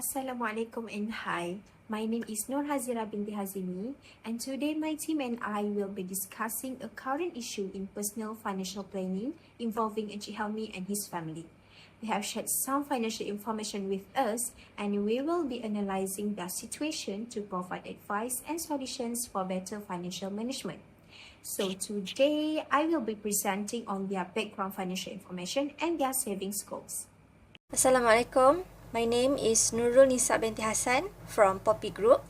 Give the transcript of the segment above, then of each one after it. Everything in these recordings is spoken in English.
Assalamualaikum and hi. My name is Nur Hazira binti Hazimi, and today my team and I will be discussing a current issue in personal financial planning involving Encik Helmi and his family. They have shared some financial information with us, and we will be analyzing their situation to provide advice and solutions for better financial management. So today, I will be presenting on their background financial information and their savings goals. Assalamualaikum. My name is Nurul Nisa binti Hassan from Poppy Group.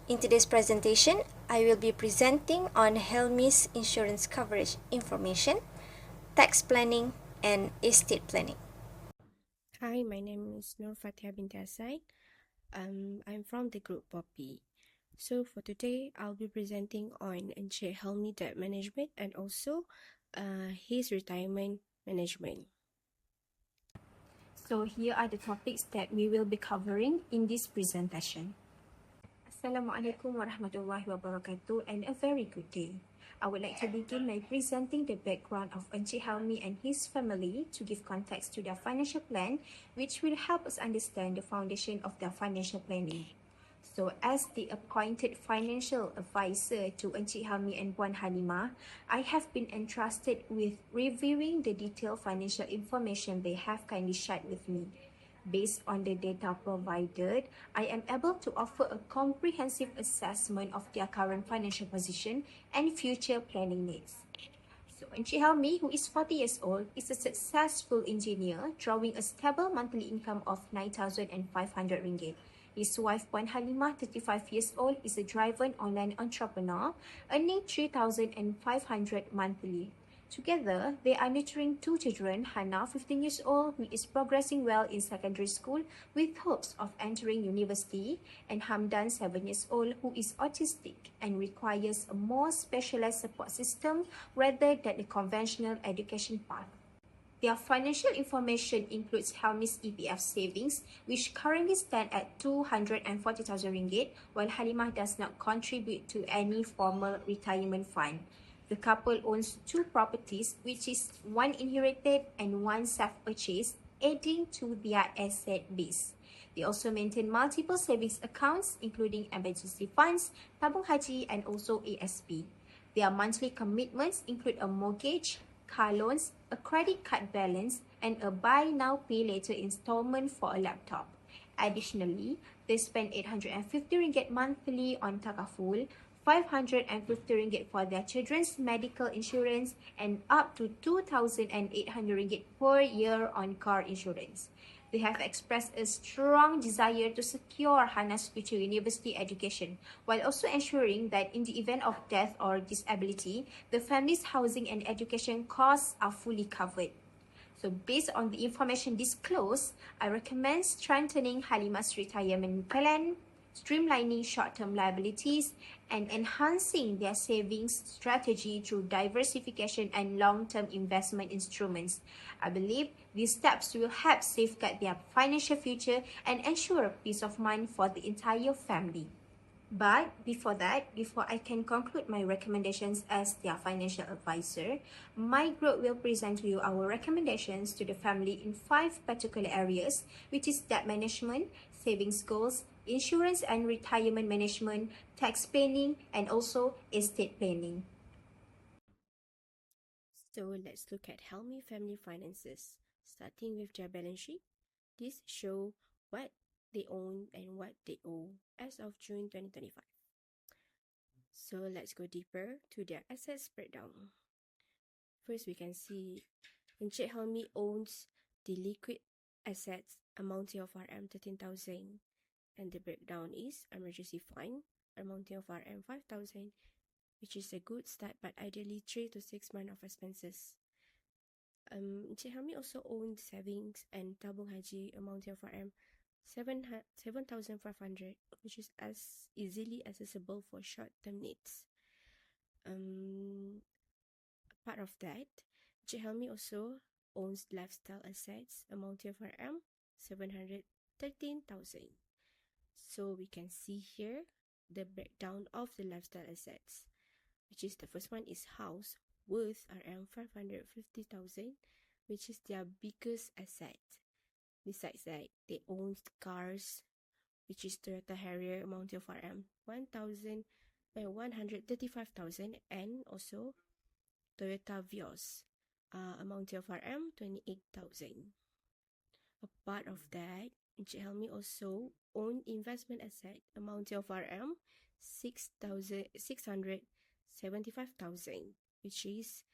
In today's presentation, I will be presenting on Helmi's insurance coverage information, tax planning, and estate planning. Hi, my name is Nur Fatia binti Hassan. I'm from the group Poppy. So for today, I'll be presenting on Encik Helmi debt management and also his retirement management. So here are the topics that we will be covering in this presentation. Assalamualaikum warahmatullahi wabarakatuh and a very good day. I would like to begin by presenting the background of Encik Helmi and his family to give context to their financial plan, which will help us understand the foundation of their financial planning. So as the appointed financial advisor to Encik Helmi and Puan Halimah, I have been entrusted with reviewing the detailed financial information they have kindly shared with me. Based on the data provided, I am able to offer a comprehensive assessment of their current financial position and future planning needs. So Encik Helmi, who is 40 years old, is a successful engineer drawing a stable monthly income of RM9,500. His wife Puan Halimah, 35 years old, is a driven online entrepreneur, earning RM3,500 monthly. Together, they are nurturing two children, Hannah, 15 years old, who is progressing well in secondary school with hopes of entering university, and Hamdan, 7 years old, who is autistic and requires a more specialized support system rather than a conventional education path. Their financial information includes Helmi's EPF savings, which currently stand at RM240,000, while Halimah does not contribute to any formal retirement fund. The couple owns two properties, which is one inherited and one self-purchased, adding to their asset base. They also maintain multiple savings accounts, including emergency funds, tabung haji, and also ASP. Their monthly commitments include a mortgage, car loans, a credit card balance, and a buy now pay later installment for a laptop. Additionally, they spend RM850 monthly on takaful, RM550 for their children's medical insurance, and up to RM2,800 per year on car insurance. They have expressed a strong desire to secure Hannah's future university education, while also ensuring that in the event of death or disability, the family's housing and education costs are fully covered. So based on the information disclosed, I recommend strengthening Halimah's retirement plan, streamlining short-term liabilities, and enhancing their savings strategy through diversification and long-term investment instruments. I believe these steps will help safeguard their financial future and ensure peace of mind for the entire family. But before I can conclude my recommendations as their financial advisor, my group will present to you our recommendations to the family in 5 particular areas, which is debt management, savings goals, insurance and retirement management, tax planning, and also estate planning. So let's look at Helmi family finances, starting with their balance sheet. This show what they own and what they owe as of June 2025. So let's go deeper to their assets breakdown. First, we can see Encik Helmi owns the liquid assets amounting of RM13,000, and the breakdown is emergency fund amounting of RM5,000, which is a good start, but ideally 3 to 6 months of expenses. Encik Helmi also owns savings and tabung haji amounting of RM7,500, which is as easily accessible for short-term needs. Part of that, Encik Helmi also owns lifestyle assets amounting of RM713,000. So we can see here the breakdown of the lifestyle assets, which is the first one is house worth RM550,000, which is their biggest asset. Besides that, they own cars, which is Toyota Harrier amount of RM 135,000, and also Toyota Vios amount of RM 28,000. A part of that, Encik Helmi also own investment asset amount of RM 675,000, which is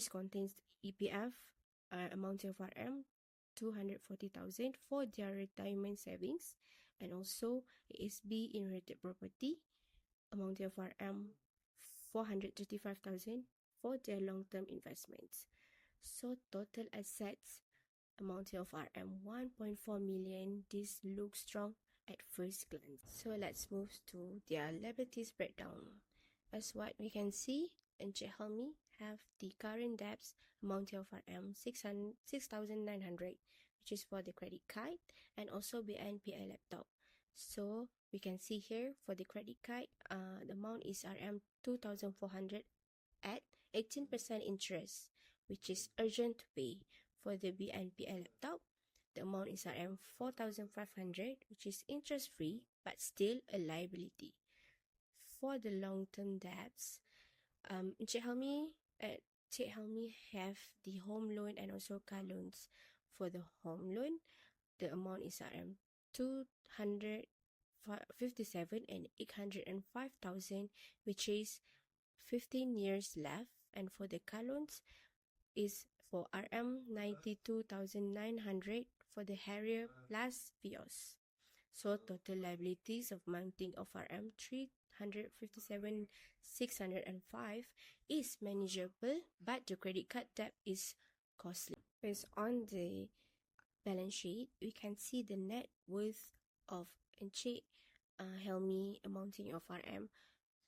contains EPF amount of RM 240,000 for their retirement savings, and also ASB inherited property amount of RM 435,000 for their long-term investments. So total assets amount of RM 1.4 million. This looks strong at first glance. So let's move to their liabilities breakdown. As what we can see, Encik Helmi have the current debts amount of RM 6,900, which is for the credit card, and also BNPL laptop. So we can see here for the credit card, the amount is RM 2,400 at 18% interest, which is urgent to pay. For the BNPL laptop, the amount is RM 4,500, which is interest free but still a liability. For the long-term debts, Encik Helmi have the home loan and also car loans. For the home loan, the amount is RM 257 and 805,000, which is 15 years left. And for the car loans is for RM 92,900 for the Harrier plus Vios. So total liabilities of mounting of RM 357,605 is manageable, but the credit card debt is costly. Based on the balance sheet, we can see the net worth of Encik Helmi amounting of RM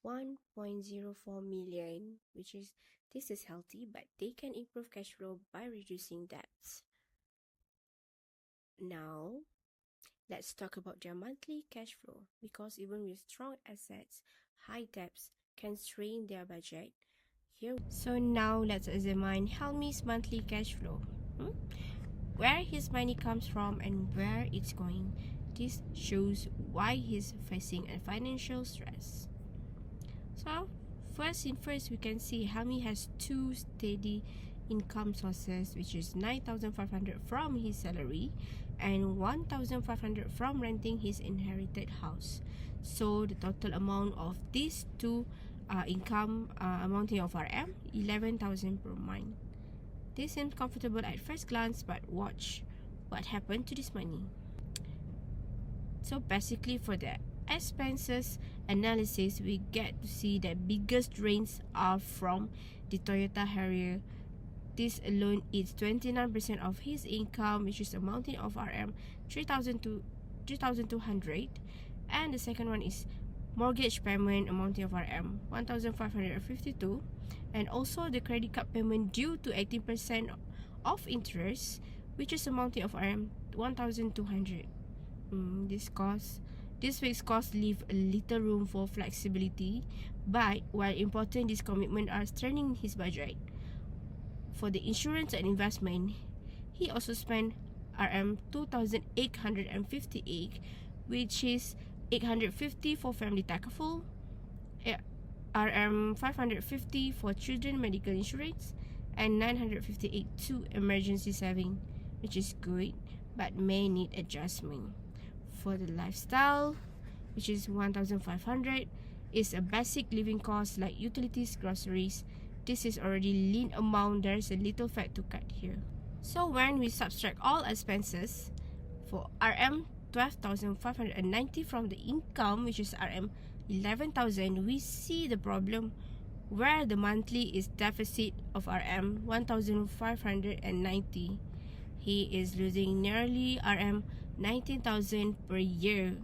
1.04 million, which is this is healthy, but they can improve cash flow by reducing debts. Now, let's talk about their monthly cash flow, because even with strong assets, high debts can strain their budget. So now let's examine Helmi's monthly cash flow. Where his money comes from and where it's going. This shows why he's facing a financial stress. So, first, we can see Helmi has two steady income sources, which is 9,500 from his salary and 1,500 from renting his inherited house. So, the total amount of these two income amounting of RM 11,000 per month. This seems comfortable at first glance, but watch what happened to this money. So basically, for the expenses analysis, we get to see the biggest drains are from the Toyota Harrier. This alone is 29% of his income, which is amounting of RM 3,200, and the second one is mortgage payment amounting of RM 1,552, and also the credit card payment due to 18% of interest, which is amounting of RM 1,200. This fixed cost leave a little room for flexibility, but while important, this commitment are straining his budget. For the insurance and investment, he also spent RM 2,858, which is 850 for family takaful, RM 550 for children medical insurance, and 958 to emergency saving, which is good but may need adjustment. For the lifestyle, which is 1,500, is a basic living cost like utilities, groceries. This is already lean amount. There's a little fat to cut here. So when we subtract all expenses, for RM 12,590 from the income, which is RM 11,000, we see the problem where the monthly is deficit of RM 1,590. He is losing nearly RM 19,000 per year.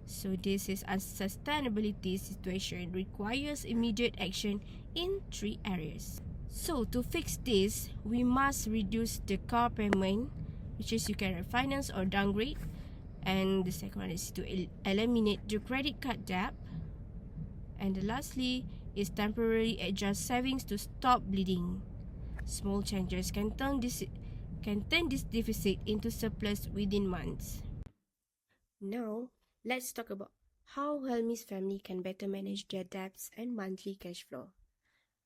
So this is unsustainability situation requires immediate action in 3 areas. So to fix this, we must reduce the car payment, which is you can refinance or downgrade. And the second one is to eliminate the credit card debt. And lastly is temporarily adjust savings to stop bleeding. Small changes can turn this deficit into surplus within months. Now, let's talk about how Helmi's family can better manage their debts and monthly cash flow.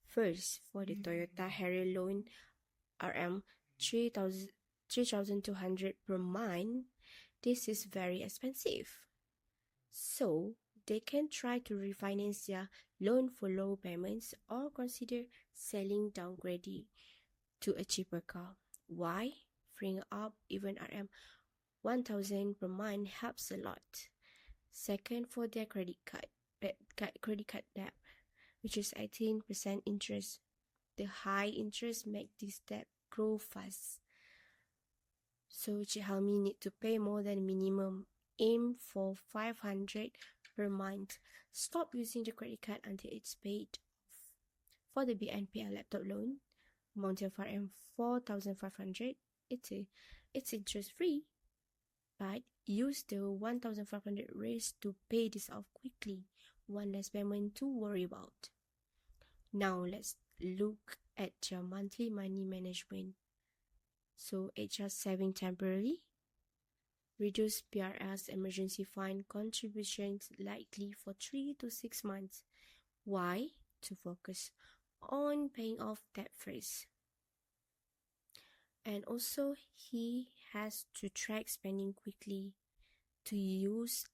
First, for the Toyota Harrier loan, RM 3,200 per month, this is very expensive. So, they can try to refinance their loan for low payments or consider selling downgrading to a cheaper car. Why? Freeing up even RM 1,000 per month helps a lot. Second, for their credit card debt, which is 18% interest. The high interest make this debt grow fast. So Helmi need to pay more than minimum. Aim for 500 per month. Stop using the credit card until it's paid off. For the BNPL laptop loan, amount of RM 4,500, it's interest free. But use the 1,500 raise to pay this off quickly. One less payment to worry about. Now let's look at your monthly money management. So HR saving temporarily. Reduce PRS emergency fund contributions likely for 3 to 6 months. Why? To focus on paying off debt first. And also, he has to track spending quickly, to use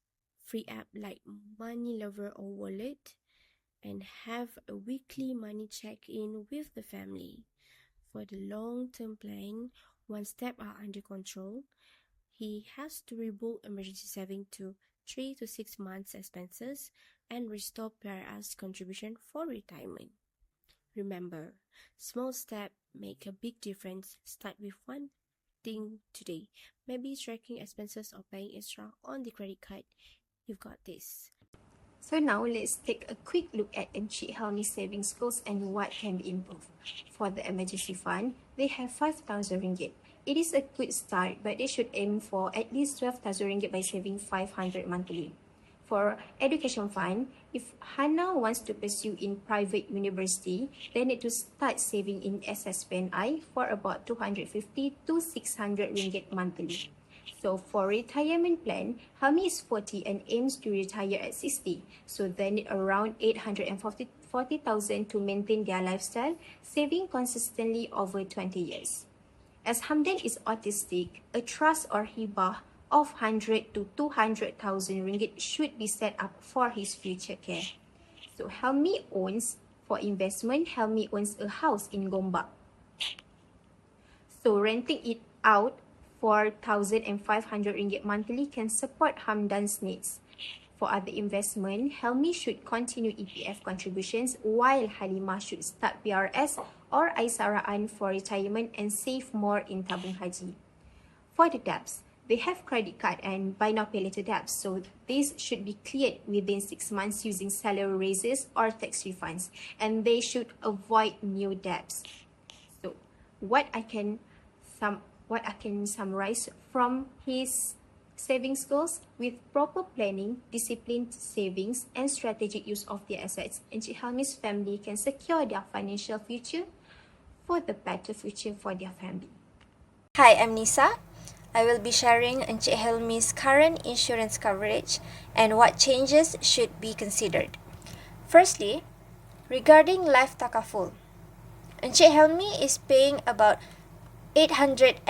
free app like Money Lover or Wallet, and have a weekly money check-in with the family. For the long-term plan, once debts are under control, he has to rebuild emergency saving to 3 to 6 months expenses and restore PRS contribution for retirement. Remember, small steps make a big difference. Start with one thing today. Maybe tracking expenses or paying extra on the credit card. You've got this. So now let's take a quick look at Encik Helmi's savings goals and what can be improved. For the emergency fund, they have 5,000 ringgit. It is a good start, but they should aim for at least 12,000 ringgit by saving 500 monthly. For education fund, if Hana wants to pursue in private university, they need to start saving in SSPNI for about 250 to 600 ringgit monthly. So for retirement plan, Helmi is 40 and aims to retire at 60. So they need around 840,000 to maintain their lifestyle, saving consistently over 20 years. As Hamdan is autistic, a trust or hibah of 100 to 200,000 ringgit should be set up for his future care. So Helmi owns, for investment, Helmi owns a house in Gombak. So renting it out for 1,500 ringgit monthly can support Hamdan's needs. For other investment, Helmi should continue EPF contributions while Halimah should start PRS or Aisaraan for retirement and save more in Tabung Haji. For the debts, they have credit card and buy now pay later debts, so these should be cleared within 6 months using salary raises or tax refunds, and they should avoid new debts. So what I can summarize from his savings goals: with proper planning, disciplined savings, and strategic use of their assets, Encik Helmi's family can secure their financial future for the better future for their family. Hi, I'm Nisa. I will be sharing Encik Helmi's current insurance coverage and what changes should be considered. Firstly, regarding life takaful, Encik Helmi is paying about 850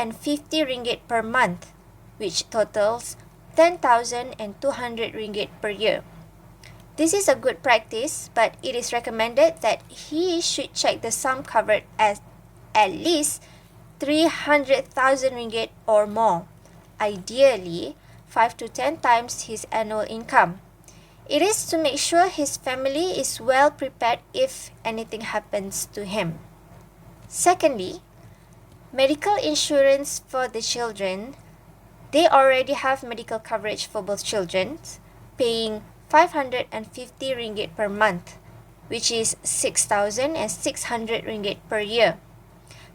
ringgit per month, which totals 10,200 ringgit per year. This is a good practice, but it is recommended that he should check the sum covered as at least 300,000 ringgit or more, ideally 5 to 10 times his annual income. It is to make sure his family is well prepared if anything happens to him. Secondly, medical insurance for the children. They already have medical coverage for both children, paying 550 ringgit per month, which is 6,600 ringgit per year.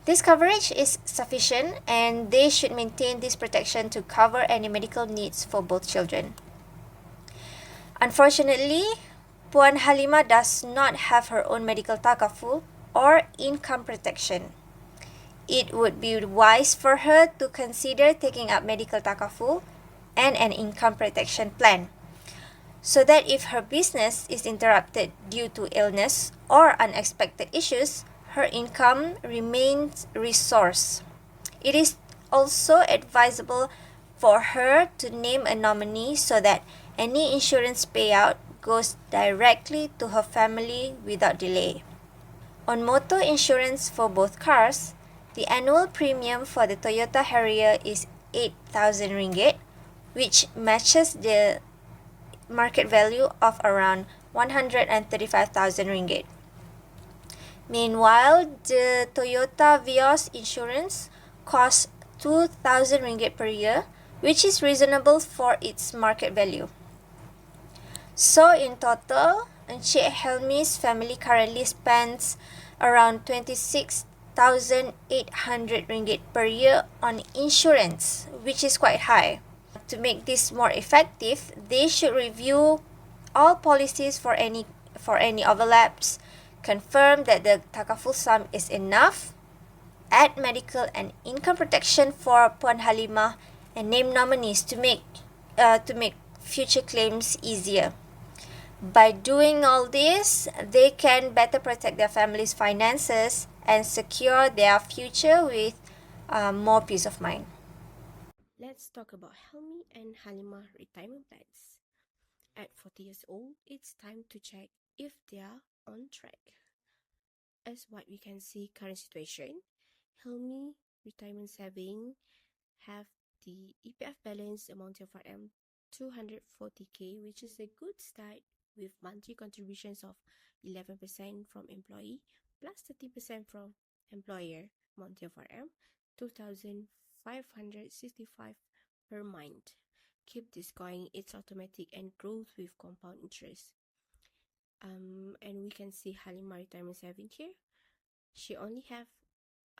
This coverage is sufficient and they should maintain this protection to cover any medical needs for both children. Unfortunately, Puan Halimah does not have her own medical takaful or income protection. It would be wise for her to consider taking up medical takaful and an income protection plan, so that if her business is interrupted due to illness or unexpected issues, her income remains resource. It is also advisable for her to name a nominee so that any insurance payout goes directly to her family without delay. On motor insurance for both cars, the annual premium for the Toyota Harrier is 8,000 ringgit, which matches the market value of around 135,000 ringgit. Meanwhile, the Toyota Vios insurance costs 2,000 ringgit per year, which is reasonable for its market value. So in total, Encik Helmi's family currently spends around 26,800 ringgit per year on insurance, which is quite high. To make this more effective, they should review all policies for any overlaps, confirm that the takaful sum is enough, add medical and income protection for Puan Halimah, and name nominees to make future claims easier. By doing all this, they can better protect their family's finances and secure their future with more peace of mind. Let's talk about Helmi and Halimah retirement plans. At 40 years old, it's time to check if they are on track. As what we can see current situation, Helmi retirement saving have the EPF balance amounting of RM 240k, which is a good start with monthly contributions of 11% from employee plus 30% from employer, amounting of RM 2,565 per month. Keep this going, it's automatic and grows with compound interest. And we can see Halimah retirement saving here. She only have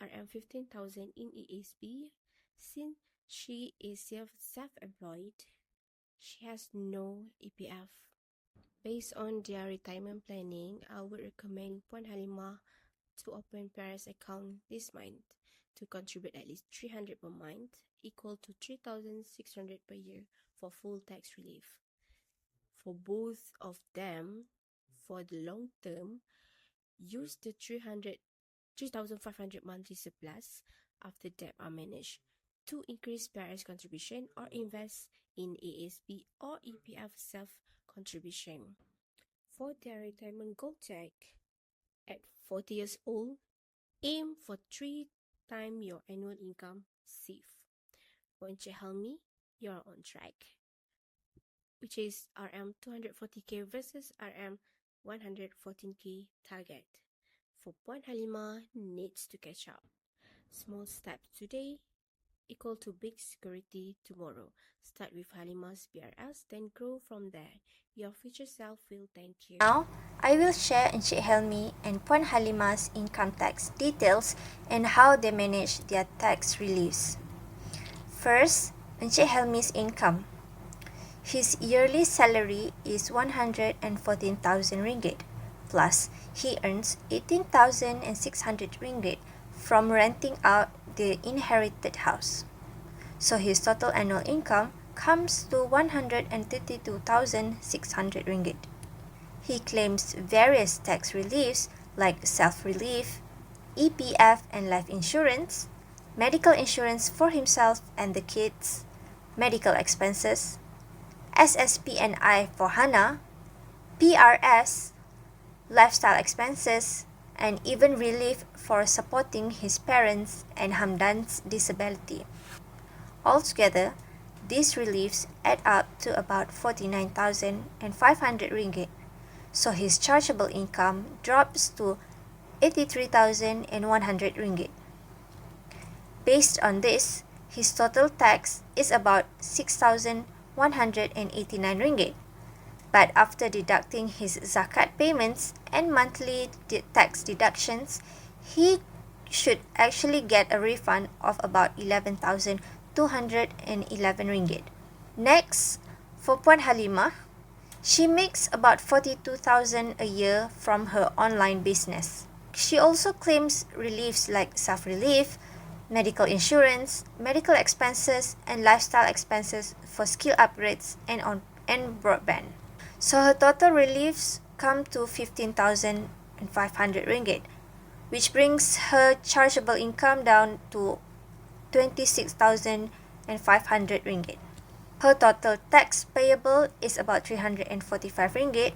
RM 15,000 in ESB. Since she is self-employed, she has no EPF. Based on their retirement planning, I would recommend Puan Halimah to open PRS account this month to contribute at least 300 per month, equal to 3,600 per year for full tax relief. For both of them, for the long term, use the 3,500 monthly surplus after debt are managed to increase PRS contribution or invest in ASB or EPF self-contribution. For their retirement goal check, at 40 years old, aim for 3 times your annual income safe. For Encik Helmi, you're on track, which is RM 240k versus RM 114k target. For Puan Halimah, needs to catch up. Small steps today equal to big security tomorrow. Start with Halimah's BRS, then grow from there. Your future self will thank you. Now, I will share Encik Helmi and Puan Halimah's income tax details and how they manage their tax reliefs. First, Encik Helmi's income. His yearly salary is 114,000 ringgit, plus he earns 18,600 ringgit from renting out the inherited house. So his total annual income comes to 132,600 ringgit. He claims various tax reliefs like self-relief, EPF and life insurance, medical insurance for himself and the kids, medical expenses, SSP&I for Hana, PRS, lifestyle expenses, and even relief for supporting his parents and Hamdan's disability. Altogether, these reliefs add up to about 49,500 ringgit, so his chargeable income drops to 83,100 ringgit. Based on this, his total tax is about 6,189 ringgit. But after deducting his zakat payments and monthly tax deductions, he should actually get a refund of about 11,211 ringgit. Next, for Puan Halimah, she makes about 42,000 a year from her online business. She also claims reliefs like self-relief, medical insurance, medical expenses, and lifestyle expenses for skill upgrades and broadband. So her total reliefs come to 15,500 ringgit, which brings her chargeable income down to 26,500 ringgit. Her total tax payable is about 345 ringgit,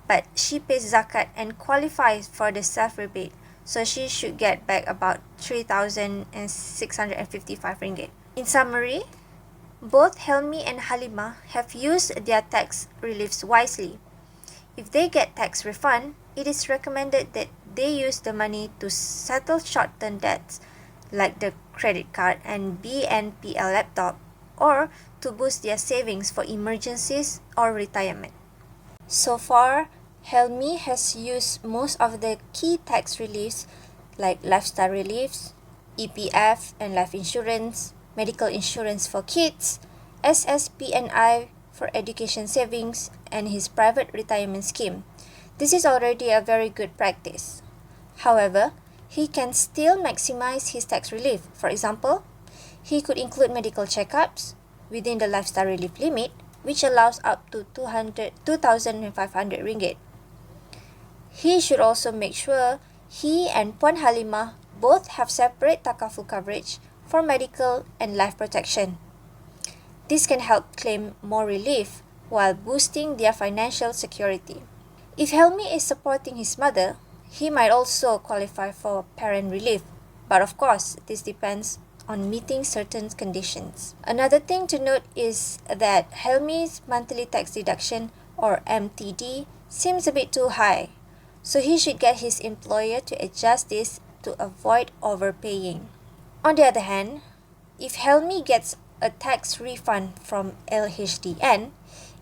but she pays zakat and qualifies for the self-rebate, so she should get back about 3,655 ringgit. In summary, both Helmi and Halima have used their tax reliefs wisely. If they get tax refund, it is recommended that they use the money to settle short-term debts like the credit card and BNPL laptop, or to boost their savings for emergencies or retirement. So far, Helmi has used most of the key tax reliefs like lifestyle reliefs, EPF and life insurance, medical insurance for kids, SSPNI for education savings, and his private retirement scheme. This is already a very good practice. However, he can still maximize his tax relief. For example, he could include medical checkups within the lifestyle relief limit, which allows up to 2,500 ringgit. He should also make sure he and Puan Halimah both have separate takaful coverage for medical and life protection. This can help claim more relief while boosting their financial security. If Helmi is supporting his mother, he might also qualify for parent relief, but of course, this depends on meeting certain conditions. Another thing to note is that Helmi's monthly tax deduction, or MTD, seems a bit too high, so he should get his employer to adjust this to avoid overpaying. On the other hand, if Helmi gets a tax refund from LHDN,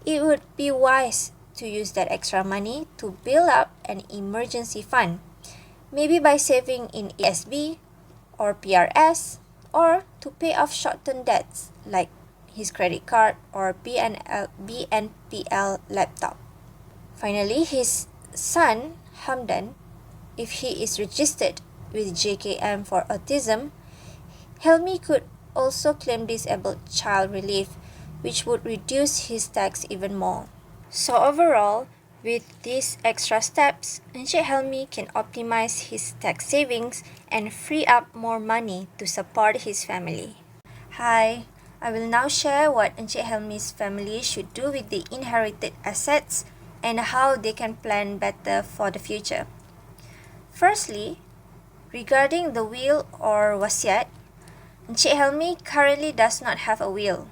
it would be wise to use that extra money to build up an emergency fund, maybe by saving in ESB or PRS, or to pay off short-term debts like his credit card or BNPL laptop. Finally, his son, Hamdan, if he is registered with JKM for autism, Helmi could also claim disabled child relief, which would reduce his tax even more. So overall, with these extra steps, Encik Helmi can optimize his tax savings and free up more money to support his family. Hi, I will now share what Encik Helmi's family should do with the inherited assets and how they can plan better for the future. Firstly, regarding the will or wasiat, Encik Helmi currently does not have a will.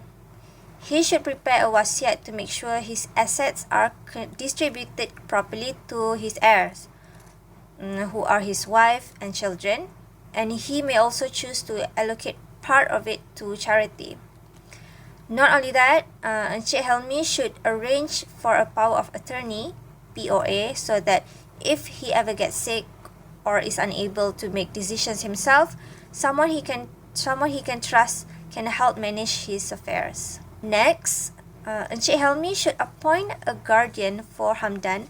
He should prepare a wasiat to make sure his assets are distributed properly to his heirs, who are his wife and children, and he may also choose to allocate part of it to charity. Not only that, Encik Helmi should arrange for a power of attorney, POA, so that if he ever gets sick or is unable to make decisions himself, someone he can trust can help manage his affairs. Next, Encik Helmi should appoint a guardian for Hamdan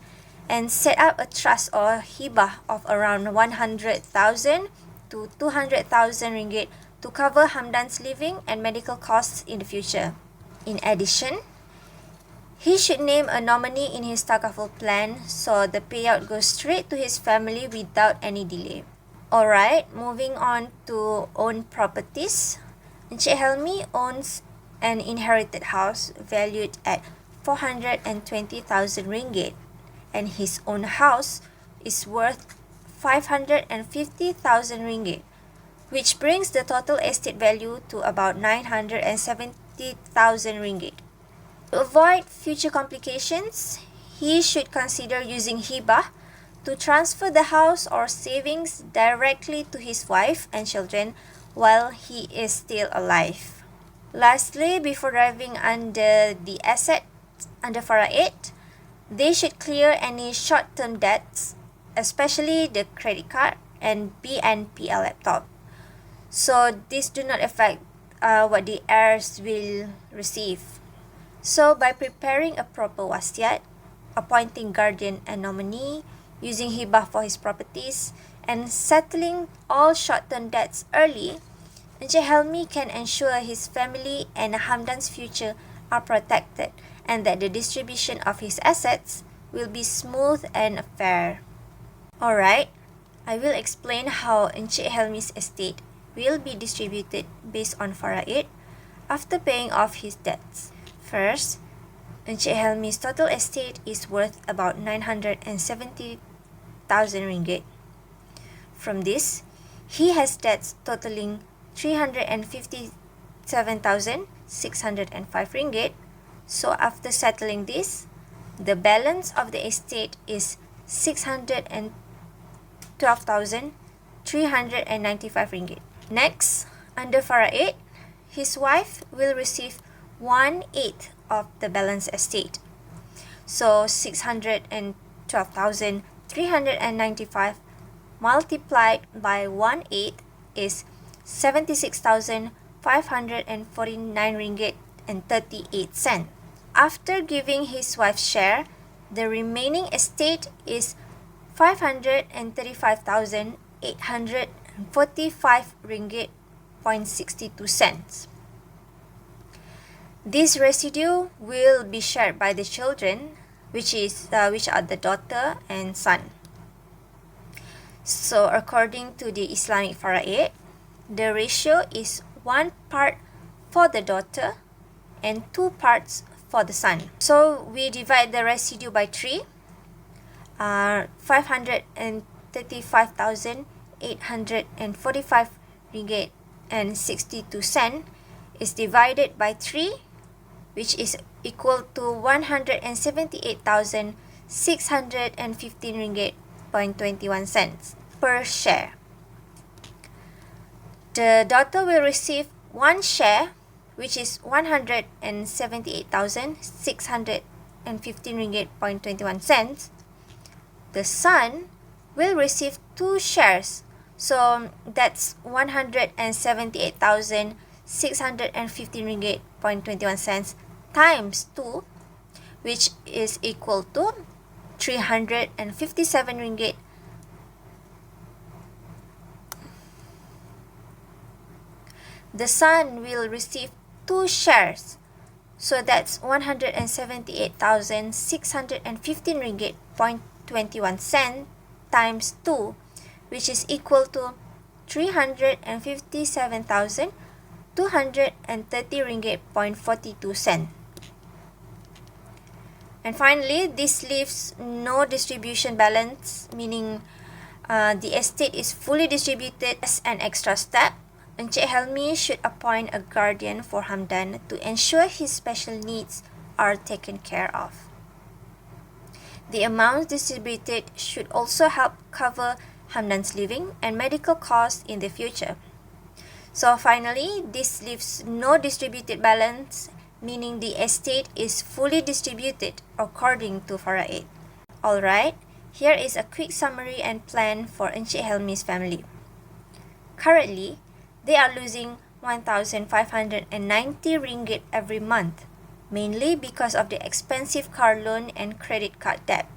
and set up a trust or hibah of around 100,000 to 200,000 ringgit to cover Hamdan's living and medical costs in the future. In addition, he should name a nominee in his takaful plan so the payout goes straight to his family without any delay. Alright, moving on to own properties. Encik Helmi owns an inherited house valued at 420,000 ringgit, and his own house is worth 550,000 ringgit, which brings the total estate value to about 970,000 ringgit. To avoid future complications, he should consider using hibah to transfer the house or savings directly to his wife and children while he is still alive. Lastly, before driving under the asset under Faraid, they should clear any short-term debts, especially the credit card and BNPL laptop. So these do not affect what the heirs will receive. So by preparing a proper wasiat, appointing guardian and nominee, using hibah for his properties, and settling all short-term debts early, Encik Helmi can ensure his family and Hamdan's future are protected and that the distribution of his assets will be smooth and fair. Alright, I will explain how Encik Helmi's estate will be distributed based on faraid after paying off his debts. First, Encik Helmi's total estate is worth about 970,000 ringgit. From this, he has debts totaling 357,605 ringgit. So after settling this, the balance of the estate is 612,395 ringgit. Next, under faraid, his wife will receive 1/8 of the balance estate. So 612,395 multiplied by 1/8 is 76,549 ringgit and 38 cents. After giving his wife's share, the remaining estate is 535,845 ringgit 0.62 cents. This residue will be shared by the children, which are the daughter and son. So according to the Islamic faraid, the ratio is 1 part for the daughter and 2 parts for the son. So we divide the residue by 3. 535,845 ringgit and 62 cent is divided by 3, which is equal to 178,615 ringgit 0.21 cents per share. The daughter will receive 1 share, which is 178,615 ringgit 0.21 cents. The son will receive 2 shares, so that's 178,615 ringgit 0.21 cents times 2, which is equal to 357 ringgit. The son will receive 2 shares, so that's 178,615 ringgit 0.21 cent times 2, which is equal to 357,230 ringgit 0.42 cent. And finally, this leaves no distribution balance, meaning the estate is fully distributed. As an extra step, Encik Helmi should appoint a guardian for Hamdan to ensure his special needs are taken care of. The amounts distributed should also help cover Hamdan's living and medical costs in the future. So finally, this leaves no distributed balance, meaning the estate is fully distributed according to faraid. Alright, here is a quick summary and plan for Encik Helmi's family. Currently, they are losing 1,590 ringgit every month, mainly because of the expensive car loan and credit card debt.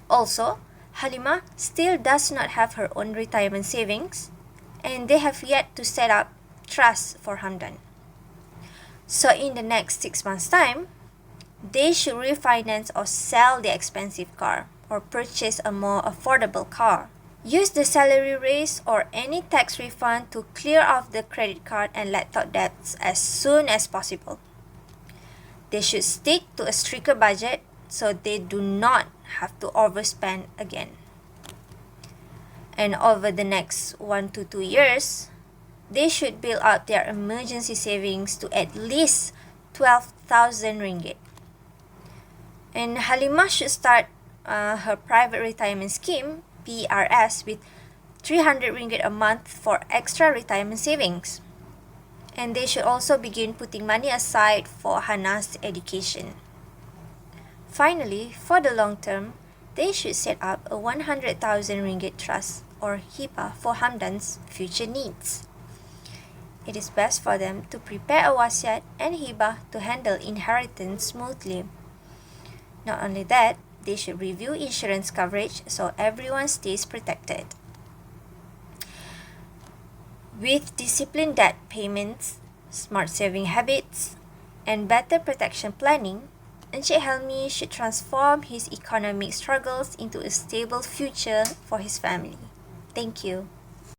Also, Halimah still does not have her own retirement savings, and they have yet to set up trusts for Hamdan. So in the next 6 months' time, they should refinance or sell the expensive car or purchase a more affordable car. Use the salary raise or any tax refund to clear off the credit card and laptop debts as soon as possible. They should stick to a stricter budget so they do not have to overspend again. And over the next 1 to 2 years, they should build out their emergency savings to at least 12,000 ringgit. And Halimah should start her private retirement scheme, PRS, with 300 ringgit a month for extra retirement savings. And they should also begin putting money aside for Hana's education. Finally, for the long term, they should set up a 100,000 ringgit trust or hibah for Hamdan's future needs. It is best for them to prepare a wasiat and hibah to handle inheritance smoothly. Not only that, they should review insurance coverage so everyone stays protected. With disciplined debt payments, smart saving habits, and better protection planning, Encik Helmi should transform his economic struggles into a stable future for his family. Thank you.